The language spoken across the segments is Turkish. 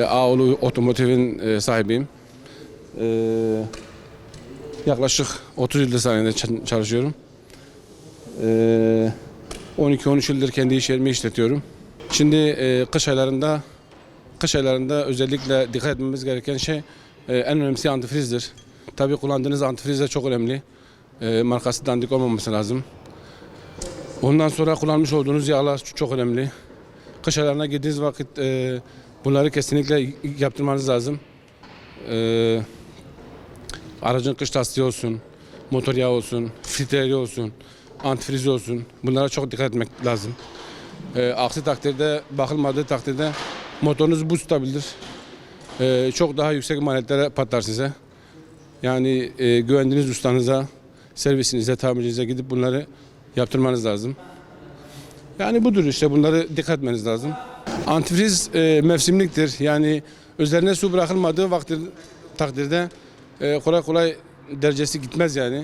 Ağolu Otomotiv'in sahibiyim. Yaklaşık 30 yıldır sanayide çalışıyorum. 12-13 yıldır kendi iş yerimi işletiyorum. Şimdi kış aylarında özellikle dikkat etmemiz gereken şey en önemlisi antifrizdir. Tabii kullandığınız antifriz de çok önemli. Markası dandik olmaması lazım. Ondan sonra kullanmış olduğunuz yağlar çok önemli. Kış aylarına girdiğiniz vakit bunları kesinlikle yaptırmanız lazım. Aracın kış lastiği olsun, motor yağı olsun, filtreleri olsun, antifrizi olsun. Bunlara çok dikkat etmek lazım. Aksi takdirde, bakılmadığı takdirde motorunuz buz tutabilir. Çok daha yüksek maliyetlere patlar size. Yani güvendiğiniz ustanıza, servisinize, tamircinize gidip bunları yaptırmanız lazım. Yani budur işte, bunları dikkat etmeniz lazım. Antifriz mevsimliktir. Yani üzerine su bırakılmadığı takdirde kolay kolay derecesi gitmez yani.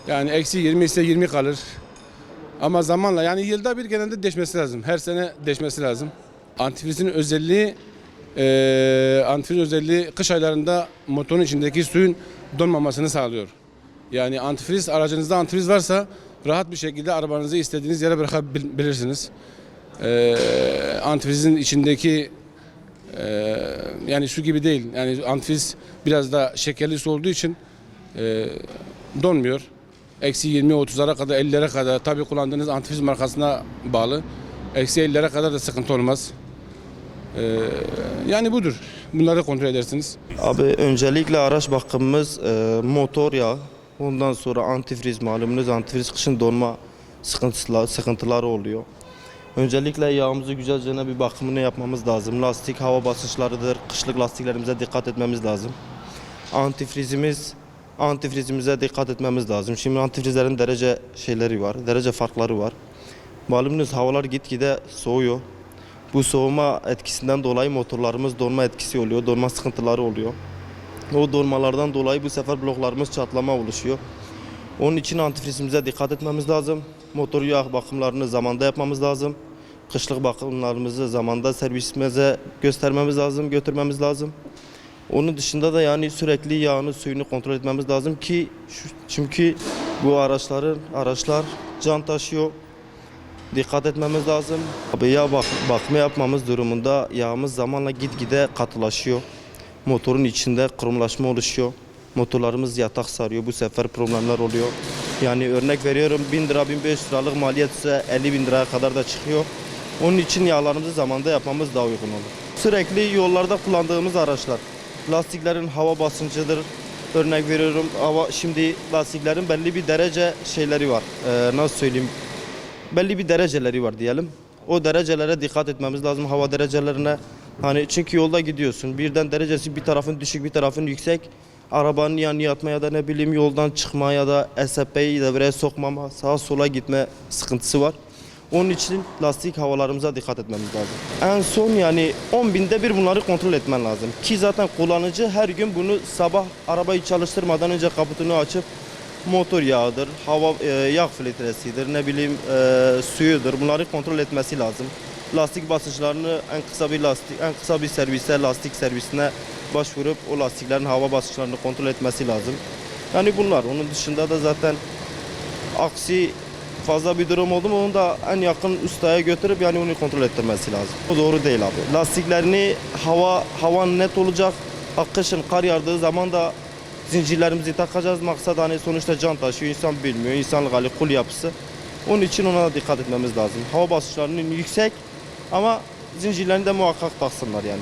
Yani eksi 20 ise 20 kalır. Ama zamanla, yani yılda bir genelde değişmesi lazım. Her sene değişmesi lazım. Antifrizin özelliği kış aylarında motorun içindeki suyun donmamasını sağlıyor. Yani aracınızda antifriz varsa rahat bir şekilde arabanızı istediğiniz yere bırakabilirsiniz. Antifrizin içindeki yani su gibi değil. Yani antifriz biraz da şekerli su olduğu için donmuyor. Eksi 20-30'lara kadar, 50'lere kadar, tabii kullandığınız antifriz markasına bağlı. Eksi 50'lere kadar da sıkıntı olmaz. Yani budur. Bunları kontrol edersiniz. Abi öncelikle araç bakımımız motor yağı. Ondan sonra antifriz, malumunuz antifriz kışın donma sıkıntıları oluyor. Öncelikle yağımızı güzelce bir bakımını yapmamız lazım. Lastik hava basınçlarıdır. Kışlık lastiklerimize dikkat etmemiz lazım. Antifrizimize dikkat etmemiz lazım. Şimdi antifrizlerin derece farkları var. Malumunuz havalar gitgide soğuyor. Bu soğuma etkisinden dolayı motorlarımız donma etkisi oluyor, donma sıkıntıları oluyor. O donmalardan dolayı bu sefer bloklarımız çatlama oluşuyor. Onun için antifrizimize dikkat etmemiz lazım. Motor yağ bakımlarını zamanda yapmamız lazım. Kışlık bakımlarımızı zamanda servisimize götürmemiz lazım. Onun dışında da yani sürekli yağını, suyunu kontrol etmemiz lazım ki çünkü bu araçlar can taşıyor. Dikkat etmemiz lazım. Bakımı yapmamız durumunda yağımız zamanla gitgide katılaşıyor. Motorun içinde kurumlaşma oluşuyor. Motorlarımız yatak sarıyor. Bu sefer problemler oluyor. Yani örnek veriyorum 1000 lira 1500 liralık maliyet ise 50.000 liraya kadar da çıkıyor. Onun için yağlarımızı zamanda yapmamız daha uygun olur. Sürekli yollarda kullandığımız araçlar. Lastiklerin hava basıncıdır. Örnek veriyorum şimdi lastiklerin belli bir derece şeyleri var. Nasıl söyleyeyim? Belli bir dereceleri var diyelim. O derecelere dikkat etmemiz lazım, hava derecelerine. Hani çünkü yolda gidiyorsun. Birden derecesi bir tarafın düşük, bir tarafın yüksek. Arabanın yanına yatma ya da ne bileyim yoldan çıkma ya da SP'yi devreye sokmama, sağa sola gitme sıkıntısı var. Onun için lastik havalarımıza dikkat etmemiz lazım. En son yani 10.000'de bir bunları kontrol etmen lazım. Ki zaten kullanıcı her gün bunu sabah arabayı çalıştırmadan önce kaputunu açıp motor yağıdır, yağ filtresidir, ne bileyim suyudur. Bunları kontrol etmesi lazım. Lastik basınçlarını en kısa bir lastik servisine başvurup o lastiklerin hava basınçlarını kontrol etmesi lazım. Yani bunlar. Onun dışında da zaten aksi fazla bir durum oldu mu onu da en yakın ustaya götürüp yani onu kontrol ettirmesi lazım. O doğru değil abi. Lastiklerini hava net olacak. Kışın kar yağdığı zaman da zincirlerimizi takacağız. Maksat hani sonuçta can taşıyor. İnsan bilmiyor. İnsanlık hali, kul yapısı. Onun için ona da dikkat etmemiz lazım. Hava basınçlarının yüksek ama zincirlerini de muhakkak taksınlar yani.